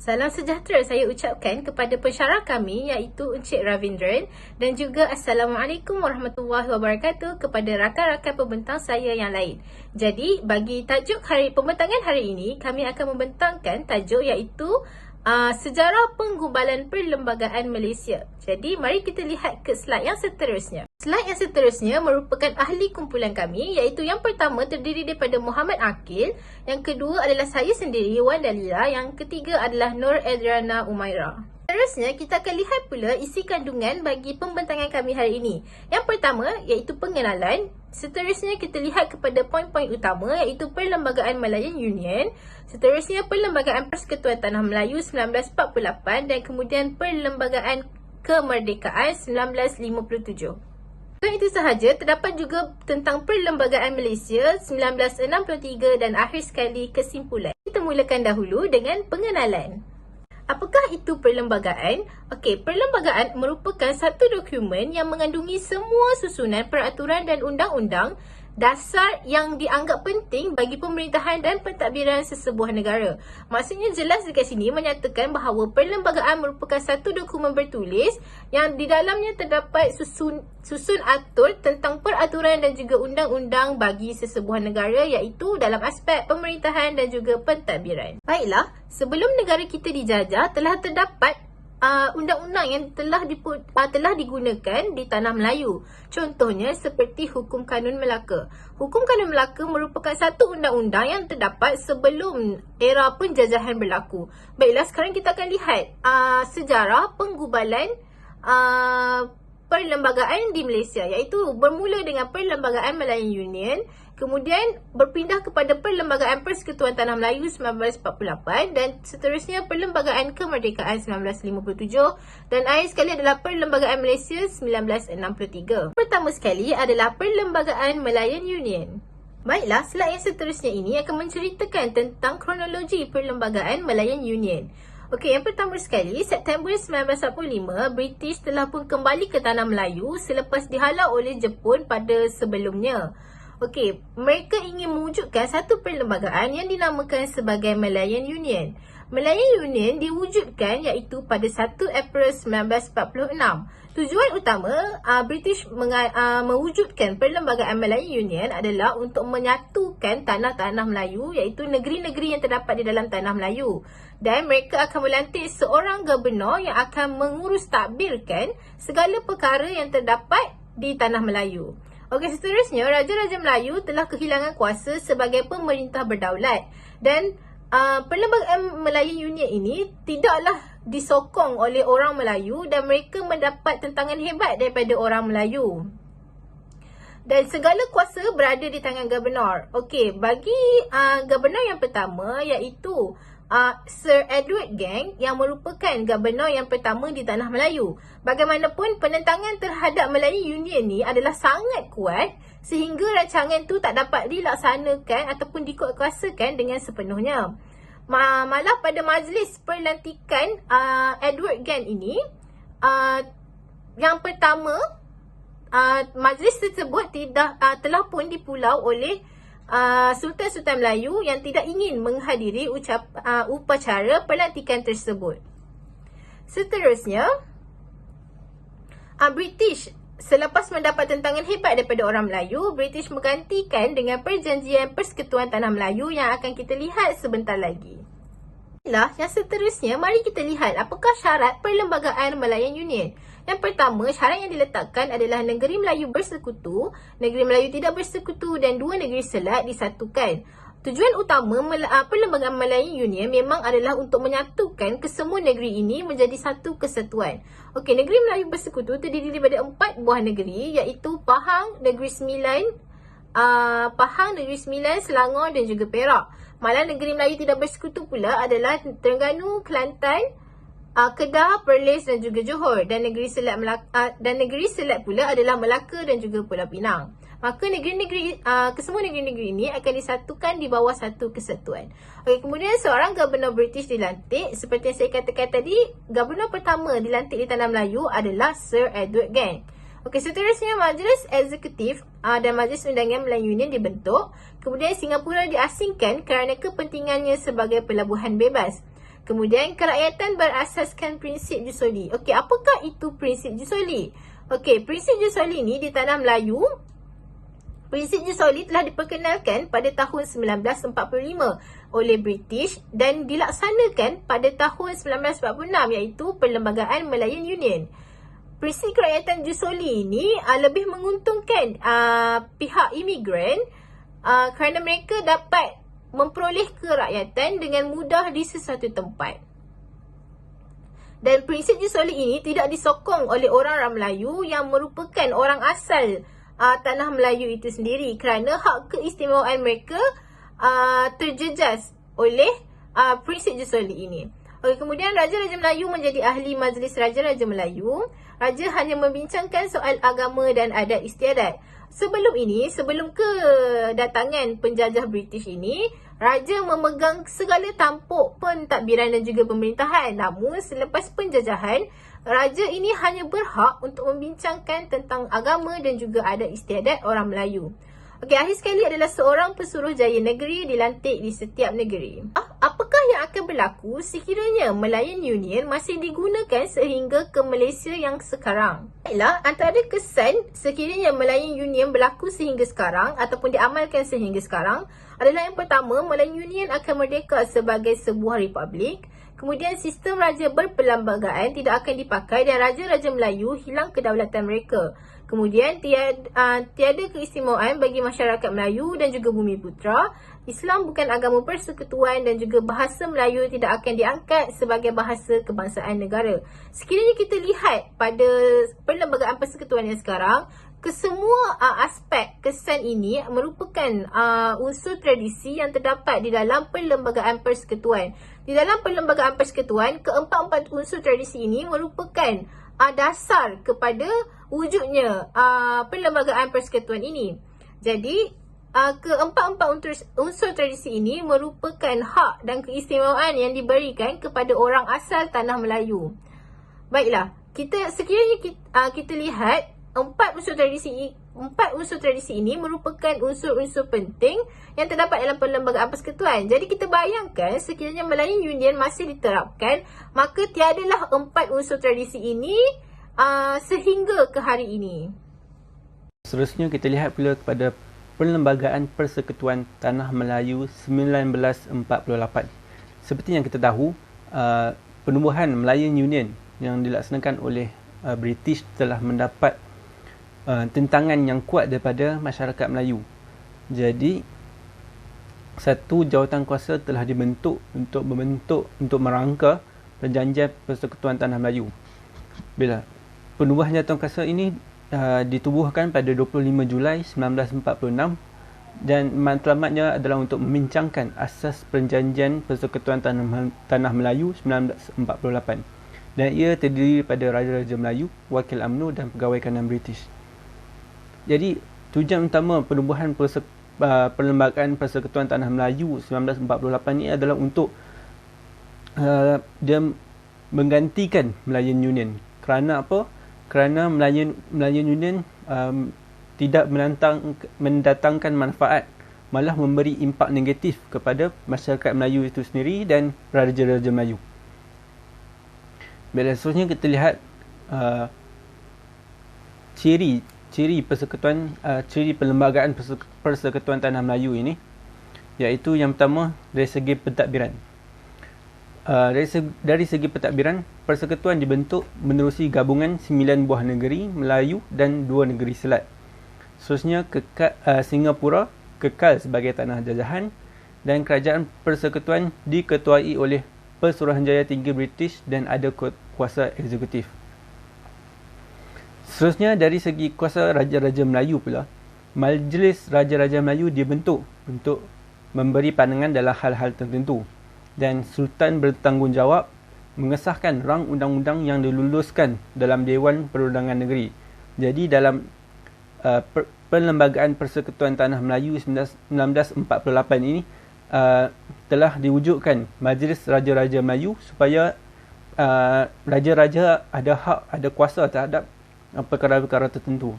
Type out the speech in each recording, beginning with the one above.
Salam sejahtera saya ucapkan kepada pensyarah kami iaitu Encik Ravindran dan juga Assalamualaikum warahmatullahi wabarakatuh kepada rakan-rakan pembentang saya yang lain. Jadi bagi tajuk pembentangan hari ini, kami akan membentangkan tajuk iaitu Sejarah Penggubalan Perlembagaan Malaysia. Jadi mari kita lihat ke slide yang seterusnya. Slide yang seterusnya merupakan ahli kumpulan kami iaitu yang pertama terdiri daripada Muhammad Aqil, yang kedua adalah saya sendiri Wan Dalila, yang ketiga adalah Nur Adriana Umaira. Seterusnya kita akan lihat pula isi kandungan bagi pembentangan kami hari ini. Yang pertama iaitu pengenalan. Seterusnya kita lihat kepada poin-poin utama iaitu Perlembagaan Malayan Union. Seterusnya Perlembagaan Persekutuan Tanah Melayu 1948 dan kemudian Perlembagaan Kemerdekaan 1957. Selain itu sahaja, terdapat juga tentang Perlembagaan Malaysia 1963 dan akhir sekali kesimpulan. Kita mulakan dahulu dengan pengenalan. Apakah itu perlembagaan? Okey, perlembagaan merupakan satu dokumen yang mengandungi semua susunan peraturan dan undang-undang dasar yang dianggap penting bagi pemerintahan dan pentadbiran sesebuah negara. Maksudnya jelas dekat sini menyatakan bahawa perlembagaan merupakan satu dokumen bertulis yang di dalamnya terdapat susun atur tentang peraturan dan juga undang-undang bagi sesebuah negara iaitu dalam aspek pemerintahan dan juga pentadbiran. Baiklah, sebelum negara kita dijajah telah terdapat undang-undang yang telah digunakan di Tanah Melayu. Contohnya seperti Hukum Kanun Melaka. Hukum Kanun Melaka merupakan satu undang-undang yang terdapat sebelum era penjajahan berlaku. Baiklah, sekarang kita akan lihat sejarah penggubalan perlembagaan di Malaysia, iaitu bermula dengan Perlembagaan Malayan Union, kemudian berpindah kepada Perlembagaan Persekutuan Tanah Melayu 1948 dan seterusnya Perlembagaan Kemerdekaan 1957 dan akhir sekali adalah Perlembagaan Malaysia 1963. Pertama sekali adalah Perlembagaan Malayan Union. Baiklah, slide yang seterusnya ini akan menceritakan tentang kronologi Perlembagaan Malayan Union. Okey, yang pertama sekali, September 1945, British telah pun kembali ke Tanah Melayu selepas dihalau oleh Jepun pada sebelumnya. Okey, mereka ingin mewujudkan satu perlembagaan yang dinamakan sebagai Malayan Union. Malayan Union diwujudkan iaitu pada 1 April 1946. Tujuan utama British mewujudkan Perlembagaan Malayan Union adalah untuk menyatukan tanah-tanah Melayu iaitu negeri-negeri yang terdapat di dalam Tanah Melayu. Dan mereka akan melantik seorang gubernur yang akan mengurus tadbirkan segala perkara yang terdapat di Tanah Melayu. Okey, seterusnya Raja-Raja Melayu telah kehilangan kuasa sebagai pemerintah berdaulat dan Perlembagaan Malayan Union ini tidaklah disokong oleh orang Melayu dan mereka mendapat tentangan hebat daripada orang Melayu. Dan segala kuasa berada di tangan gubernur. Okey, bagi gubernur yang pertama iaitu Sir Edward Gang yang merupakan gubernur yang pertama di Tanah Melayu. Bagaimanapun penentangan terhadap Malayan Union ni adalah sangat kuat sehingga rancangan tu tak dapat dilaksanakan ataupun dikuatkuasakan dengan sepenuhnya. Malah pada majlis perlantikan Edward Gang ini yang pertama majlis tersebut telah pun dipulau oleh Sultan-Sultan Melayu yang tidak ingin menghadiri upacara pelantikan tersebut. Seterusnya, British selepas mendapat tentangan hebat daripada orang Melayu, British menggantikan dengan Perjanjian Persekutuan Tanah Melayu yang akan kita lihat sebentar lagi. Yang seterusnya, mari kita lihat apakah syarat Perlembagaan Malayan Union. Yang pertama, syarat yang diletakkan adalah negeri Melayu bersekutu, negeri Melayu tidak bersekutu dan dua negeri Selat disatukan. Tujuan utama Perlembagaan Malayan Union memang adalah untuk menyatukan kesemua negeri ini menjadi satu kesatuan. Okey, negeri Melayu bersekutu terdiri daripada 4 buah negeri iaitu Pahang, Negeri Sembilan, Selangor dan juga Perak. Malah negeri Melayu tidak bersekutu pula adalah Terengganu, Kelantan, Kedah, Perlis dan juga Johor, dan negeri Selat pula adalah Melaka dan juga Pulau Pinang. Maka kesemua negeri-negeri ini akan disatukan di bawah satu kesatuan. Okey, kemudian seorang gubernur British dilantik. Seperti yang saya katakan tadi, gubernur pertama dilantik di Tanah Melayu adalah Sir Edward Gang. Okey, seterusnya Majlis Eksekutif dan Majlis Undangan Malayan Union dibentuk. Kemudian Singapura diasingkan kerana kepentingannya sebagai pelabuhan bebas. Kemudian kerakyatan berasaskan prinsip Jusoli. Okey, apakah itu prinsip Jusoli? Okey, prinsip Jusoli ni di tanah Melayu, prinsip Jusoli telah diperkenalkan pada tahun 1945 oleh British dan dilaksanakan pada tahun 1946 iaitu Perlembagaan Malayan Union. Prinsip kerakyatan Jusoli ini lebih menguntungkan pihak imigran kerana mereka dapat memperoleh kerakyatan dengan mudah di sesuatu tempat. Dan prinsip Jusoli ini tidak disokong oleh orang Melayu yang merupakan orang asal tanah Melayu itu sendiri kerana hak keistimewaan mereka terjejas oleh prinsip Jusoli ini. Okay, kemudian Raja-Raja Melayu menjadi ahli Majlis Raja-Raja Melayu. Raja hanya membincangkan soal agama dan adat istiadat. Sebelum ini, sebelum kedatangan penjajah British ini, Raja memegang segala tampuk pentadbiran dan juga pemerintahan. Namun selepas penjajahan, Raja ini hanya berhak untuk membincangkan tentang agama dan juga adat istiadat orang Melayu. Okey, akhir sekali adalah seorang Pesuruhjaya negeri dilantik di setiap negeri. Apakah yang akan berlaku sekiranya Malayan Union masih digunakan sehingga ke Malaysia yang sekarang? Baiklah, antara kesan sekiranya Malayan Union berlaku sehingga sekarang ataupun diamalkan sehingga sekarang adalah yang pertama, Malayan Union akan merdeka sebagai sebuah republik. Kemudian sistem raja berperlembagaan tidak akan dipakai dan Raja-Raja Melayu hilang kedaulatan mereka. Kemudian tiada keistimewaan bagi masyarakat Melayu dan juga Bumiputera. Islam bukan agama persekutuan dan juga bahasa Melayu tidak akan diangkat sebagai bahasa kebangsaan negara. Sekiranya kita lihat pada perlembagaan persekutuan yang sekarang, kesemua aspek kesan ini merupakan unsur tradisi yang terdapat di dalam perlembagaan persekutuan. Di dalam perlembagaan persekutuan, keempat-empat unsur tradisi ini merupakan dasar kepada wujudnya perlembagaan persekutuan ini. Jadi, keempat-empat unsur tradisi ini merupakan hak dan keistimewaan yang diberikan kepada orang asal tanah Melayu. Baiklah, sekiranya kita lihat empat unsur tradisi ini merupakan unsur-unsur penting yang terdapat dalam perlembagaan persekutuan. Jadi kita bayangkan sekiranya Malayan Union masih diterapkan, maka tiadalah empat unsur tradisi ini sehingga ke hari ini. Seterusnya kita lihat pula kepada Perlembagaan Persekutuan Tanah Melayu 1948. Seperti yang kita tahu, penubuhan Malayan Union yang dilaksanakan oleh British telah mendapat tentangan yang kuat daripada masyarakat Melayu. Jadi satu jawatan kuasa telah dibentuk untuk merangka Perjanjian Persekutuan Tanah Melayu. Bila penubuhan jawatan kuasa ini ditubuhkan pada 25 Julai 1946 dan matlamatnya adalah untuk membincangkan asas Perjanjian Persekutuan Tanah Melayu 1948. Dan ia terdiri daripada Raja-Raja Melayu, Wakil UMNO dan Pegawai Kanan British. Jadi, tujuan utama penubuhan Perlembagaan Persekutuan Tanah Melayu 1948 ini adalah untuk dia menggantikan Malayan Union. Kerana apa? Kerana Malayan Union tidak mendatangkan manfaat, malah memberi impak negatif kepada masyarakat Melayu itu sendiri dan Raja-Raja Melayu. Bila seterusnya kita lihat ciri persekutuan, ciri perlembagaan persekutuan Tanah Melayu ini, iaitu yang pertama dari segi pentadbiran. Dari segi pentadbiran, persekutuan dibentuk menerusi gabungan 9 buah negeri Melayu dan 2 negeri Selat. Seterusnya Singapura kekal sebagai tanah jajahan dan kerajaan persekutuan diketuai oleh Pesuruhanjaya Tinggi British dan ada kuasa eksekutif. Seterusnya dari segi kuasa Raja-Raja Melayu pula, Majlis Raja-Raja Melayu dibentuk untuk memberi pandangan dalam hal-hal tertentu dan Sultan bertanggungjawab mengesahkan rang undang-undang yang diluluskan dalam Dewan Perundangan Negeri. Jadi dalam Perlembagaan Persekutuan Tanah Melayu 1948 ini telah diwujudkan Majlis Raja-Raja Melayu supaya raja-raja ada hak, ada kuasa terhadap perkara-perkara tertentu.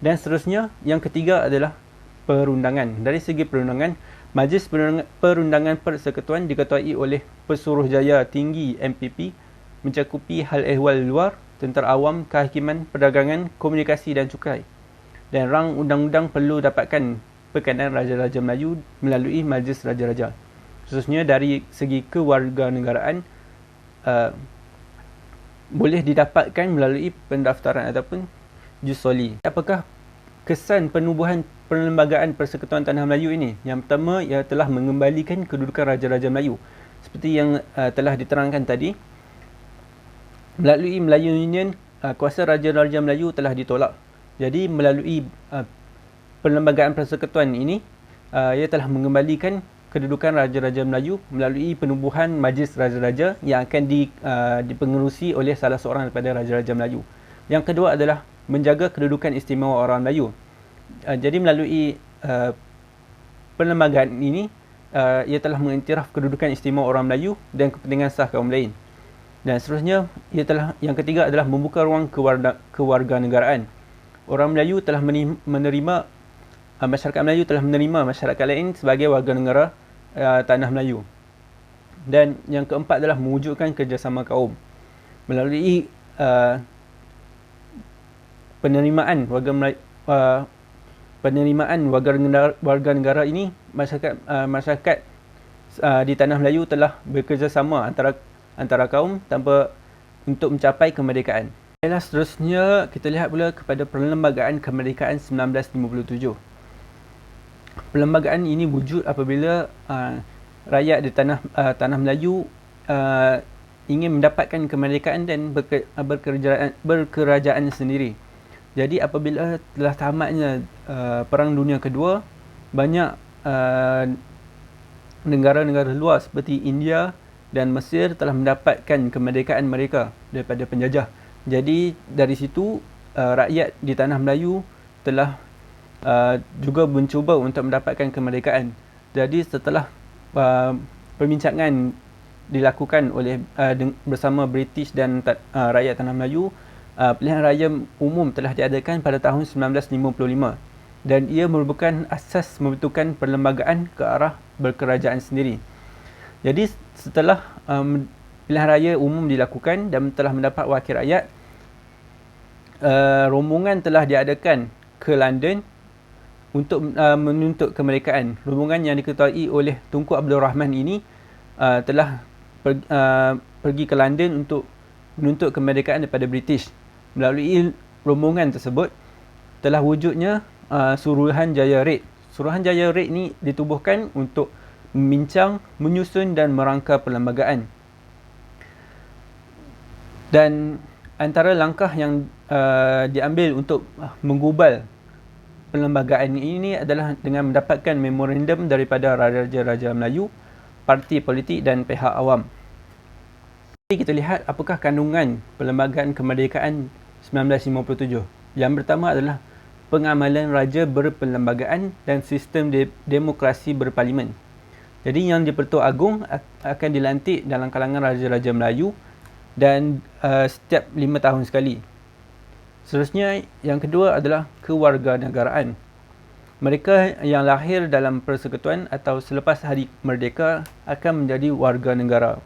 Dan seterusnya, yang ketiga adalah perundangan. Dari segi perundangan, Majlis Perundangan Persekutuan diketuai oleh Pesuruhjaya Tinggi MPP mencakupi hal ehwal luar, tentera awam, kehakiman, perdagangan, komunikasi dan cukai. Dan rang undang-undang perlu dapatkan berkenaan Raja-Raja Melayu melalui Majlis Raja-Raja. Khususnya dari segi kewarganegaraan boleh didapatkan melalui pendaftaran ataupun jus soli. Apakah kesan penubuhan Perlembagaan Persekutuan Tanah Melayu ini? Yang pertama, ia telah mengembalikan kedudukan Raja-Raja Melayu. Seperti yang telah diterangkan tadi, melalui Melayu Union, kuasa Raja-Raja Melayu telah ditolak. Jadi melalui Perlembagaan Persekutuan ini, ia telah mengembalikan kedudukan Raja-Raja Melayu melalui penubuhan Majlis Raja-Raja yang akan dipengerusi oleh salah seorang daripada Raja-Raja Melayu. Yang kedua adalah menjaga kedudukan istimewa orang Melayu. Jadi melalui perlembagaan ini, ia telah mengiktiraf kedudukan istimewa orang Melayu dan kepentingan sah kaum lain. Dan seterusnya, yang ketiga adalah membuka ruang kewarganegaraan. Orang Melayu telah menerima masyarakat Melayu telah menerima masyarakat lain sebagai warga negara Tanah Melayu. Dan yang keempat adalah mewujudkan kerjasama kaum. Melalui penerimaan warga negara ini, masyarakat di Tanah Melayu telah bekerjasama antara kaum untuk mencapai kemerdekaan. Seterusnya kita lihat pula kepada Perlembagaan Kemerdekaan 1957. Perlembagaan ini wujud apabila rakyat di Tanah Melayu ingin mendapatkan kemerdekaan dan berkerajaan sendiri. Jadi apabila telah tamatnya Perang Dunia Kedua, banyak negara-negara luar seperti India dan Mesir telah mendapatkan kemerdekaan mereka daripada penjajah. Jadi dari situ rakyat di Tanah Melayu telah juga mencuba untuk mendapatkan kemerdekaan. Jadi setelah perbincangan dilakukan bersama British dan rakyat Tanah Melayu, pilihan raya umum telah diadakan pada tahun 1955 dan ia merupakan asas membentukkan perlembagaan ke arah berkerajaan sendiri. Jadi setelah pilihan raya umum dilakukan dan telah mendapat wakil rakyat, rombongan telah diadakan ke London untuk menuntut kemerdekaan. Rombongan yang diketuai oleh Tunku Abdul Rahman ini telah pergi ke London untuk menuntut kemerdekaan daripada British. Melalui rombongan tersebut telah wujudnya Suruhanjaya Red. Suruhanjaya Red ni ditubuhkan untuk membincang, menyusun dan merangka perlembagaan. Dan antara langkah yang diambil untuk menggubal perlembagaan ini adalah dengan mendapatkan memorandum daripada Raja-Raja Melayu, parti politik dan pihak awam. Jadi kita lihat apakah kandungan Perlembagaan Kemerdekaan 1957. Yang pertama adalah pengamalan raja berperlembagaan dan sistem demokrasi berparlimen. Jadi Yang di-Pertua Agong akan dilantik dalam kalangan Raja-Raja Melayu dan setiap 5 tahun sekali. Seterusnya, yang kedua adalah kewarganegaraan. Mereka yang lahir dalam persekutuan atau selepas hari merdeka akan menjadi warga negara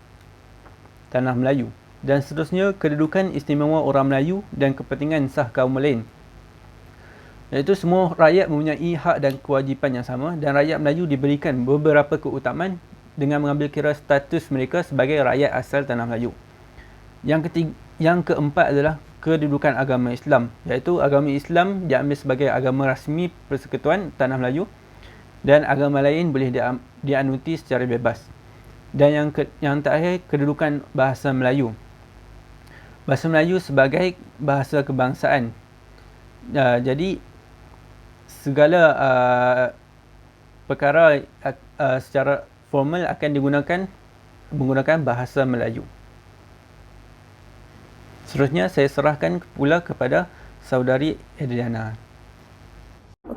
Tanah Melayu. Dan seterusnya, kedudukan istimewa orang Melayu dan kepentingan sah kaum lain. Iaitu semua rakyat mempunyai hak dan kewajipan yang sama dan rakyat Melayu diberikan beberapa keutamaan dengan mengambil kira status mereka sebagai rakyat asal Tanah Melayu. Yang keempat adalah kedudukan agama Islam, iaitu agama Islam diambil sebagai agama rasmi Persekutuan Tanah Melayu dan agama lain boleh dianuti secara bebas. Dan yang terakhir, kedudukan bahasa Melayu. Bahasa Melayu sebagai bahasa kebangsaan. Jadi segala perkara secara formal akan menggunakan bahasa Melayu. Seterusnya saya serahkan pula kepada saudari Adriana.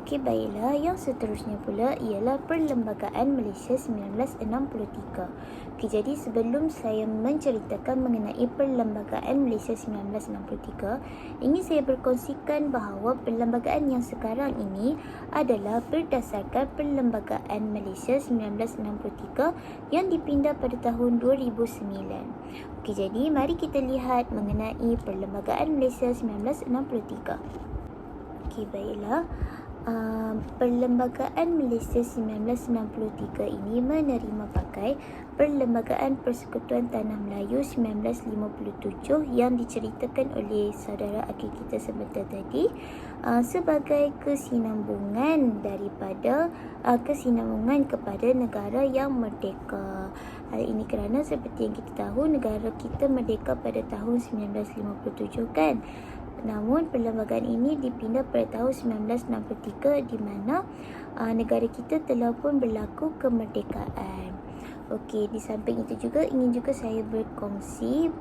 Okey, baiklah. Yang seterusnya pula ialah Perlembagaan Malaysia 1963. Okey, jadi sebelum saya menceritakan mengenai Perlembagaan Malaysia 1963, ingin saya berkongsikan bahawa perlembagaan yang sekarang ini adalah berdasarkan Perlembagaan Malaysia 1963 yang dipindah pada tahun 2009. Okey, jadi mari kita lihat mengenai Perlembagaan Malaysia 1963. Okey, baiklah. Perlembagaan Malaysia 1963 ini menerima pakai Perlembagaan Persekutuan Tanah Melayu 1957 yang diceritakan oleh saudara akhi kita sebentar tadi, sebagai kesinambungan daripada kesinambungan kepada negara yang merdeka. Hal ini kerana seperti yang kita tahu, negara kita merdeka pada tahun 1957 kan. Namun perlembagaan ini dipindah pada tahun 1963 di mana negara kita telah pun berlaku kemerdekaan. Okey, di samping itu juga ingin juga saya berkongsi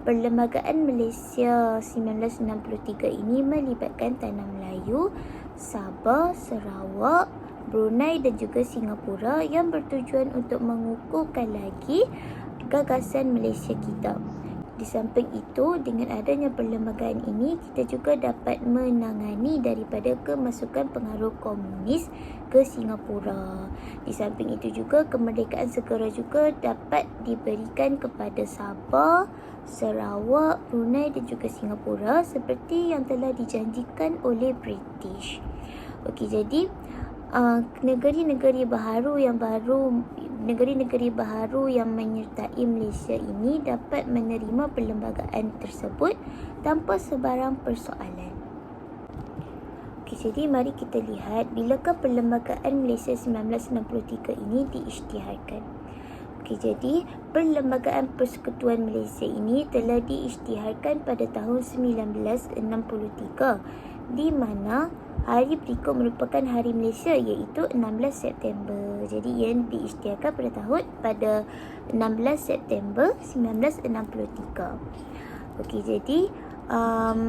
Perlembagaan Malaysia 1963 ini melibatkan Tanah Melayu, Sabah, Sarawak, Brunei dan juga Singapura yang bertujuan untuk mengukuhkan lagi gagasan Malaysia kita. Di samping itu, dengan adanya perlembagaan ini, kita juga dapat menangani daripada kemasukan pengaruh komunis ke Singapura. Di samping itu juga, kemerdekaan segera juga dapat diberikan kepada Sabah, Sarawak, Brunei dan juga Singapura seperti yang telah dijanjikan oleh British. Okey, jadi negeri-negeri baharu yang menyertai Malaysia ini dapat menerima perlembagaan tersebut tanpa sebarang persoalan. Okey, jadi mari kita lihat bilakah Perlembagaan Malaysia 1963 ini diisytiharkan. Okey, jadi Perlembagaan Persekutuan Malaysia ini telah diisytiharkan pada tahun 1963 di mana hari berikut merupakan Hari Malaysia iaitu 16 September. Jadi ia diisytiharkan pada 16 September 1963. Okey, jadi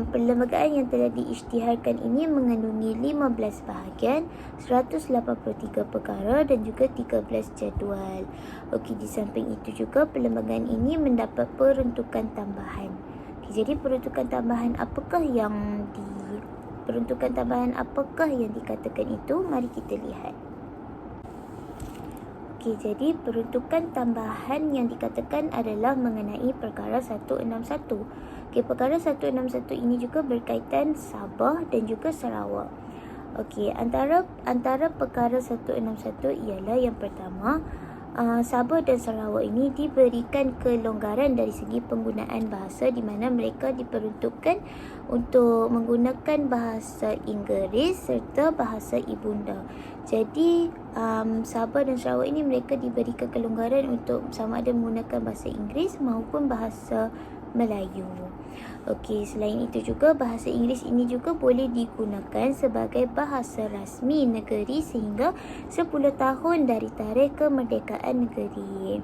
perlembagaan yang telah diisytiharkan ini mengandungi 15 bahagian, 183 perkara dan juga 13 jadual. Okey, di samping itu juga perlembagaan ini mendapat peruntukan tambahan. Okey, jadi peruntukan tambahan apakah yang dikatakan itu? Mari kita lihat. Okey, jadi peruntukan tambahan yang dikatakan adalah mengenai perkara 161. Okey, perkara 161 ini juga berkaitan Sabah dan juga Sarawak. Okey, antara perkara 161 ialah yang pertama, Sabah dan Sarawak ini diberikan kelonggaran dari segi penggunaan bahasa di mana mereka diperuntukkan untuk menggunakan bahasa Inggeris serta bahasa ibunda. Jadi Sabah dan Sarawak ini mereka diberikan kelonggaran untuk sama ada menggunakan bahasa Inggeris maupun bahasa Melayu. Okey, selain itu juga bahasa Inggeris ini juga boleh digunakan sebagai bahasa rasmi negeri sehingga 10 tahun dari tarikh kemerdekaan negeri.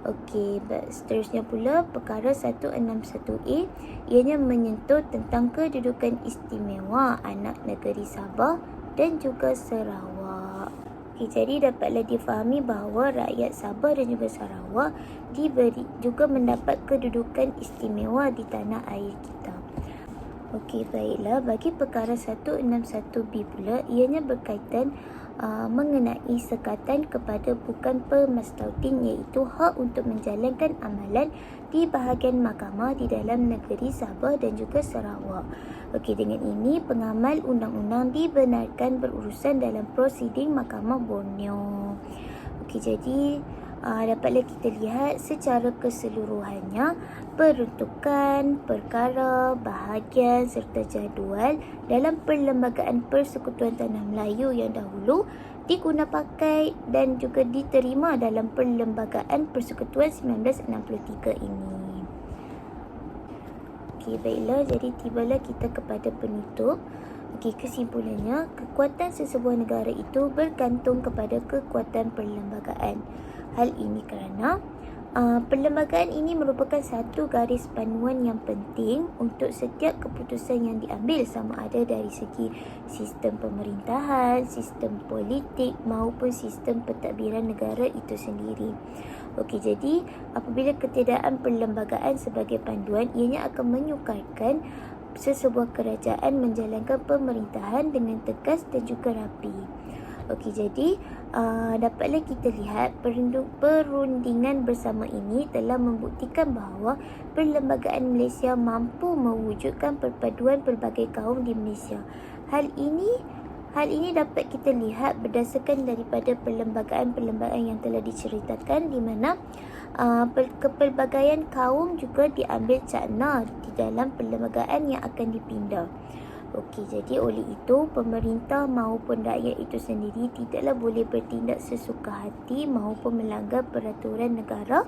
Okey, seterusnya pula perkara 161A ianya menyentuh tentang kedudukan istimewa anak negeri Sabah dan juga Sarawak. Okey, jadi dapatlah difahami bahawa rakyat Sabah dan juga Sarawak juga mendapat kedudukan istimewa di tanah air kita. Okey, baiklah. Bagi perkara 161B pula, ianya berkaitan mengenai sekatan kepada bukan pemashtautin iaitu hak untuk menjalankan amalan di bahagian mahkamah di dalam negeri Sabah dan juga Sarawak. Okey, dengan ini pengamal undang-undang dibenarkan berurusan dalam prosiding Mahkamah Borneo. Okey, jadi dapatlah kita lihat secara keseluruhannya peruntukan, perkara, bahagian serta jadual dalam Perlembagaan Persekutuan Tanah Melayu yang dahulu diguna pakai dan juga diterima dalam Perlembagaan Persekutuan 1963 ini. Okey, baiklah, jadi tibalah kita kepada penutup. Okey, kesimpulannya, kekuatan sesebuah negara itu bergantung kepada kekuatan perlembagaan. Hal ini kerana Perlembagaan ini merupakan satu garis panduan yang penting untuk setiap keputusan yang diambil, sama ada dari segi sistem pemerintahan, sistem politik maupun sistem pentadbiran negara itu sendiri. Okey, jadi apabila ketiadaan perlembagaan sebagai panduan, ianya akan menyukarkan sesebuah kerajaan menjalankan pemerintahan dengan tegas dan juga rapi. Okey, jadi dapatlah kita lihat perundingan bersama ini telah membuktikan bahawa perlembagaan Malaysia mampu mewujudkan perpaduan pelbagai kaum di Malaysia. Hal ini dapat kita lihat berdasarkan daripada perlembagaan-perlembagaan yang telah diceritakan, di mana kepelbagaian kaum juga diambil cakna di dalam perlembagaan yang akan dipindah. Okey, jadi oleh itu pemerintah maupun rakyat itu sendiri tidaklah boleh bertindak sesuka hati maupun melanggar peraturan negara,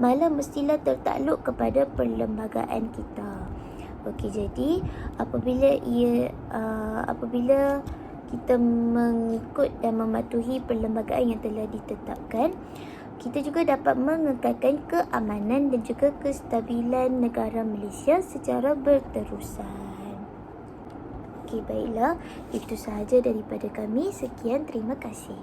malah mestilah tertakluk kepada perlembagaan kita. Okey, jadi apabila kita mengikut dan mematuhi perlembagaan yang telah ditetapkan, kita juga dapat mengekalkan keamanan dan juga kestabilan negara Malaysia secara berterusan. Okey, baiklah, itu sahaja daripada kami. Sekian, terima kasih.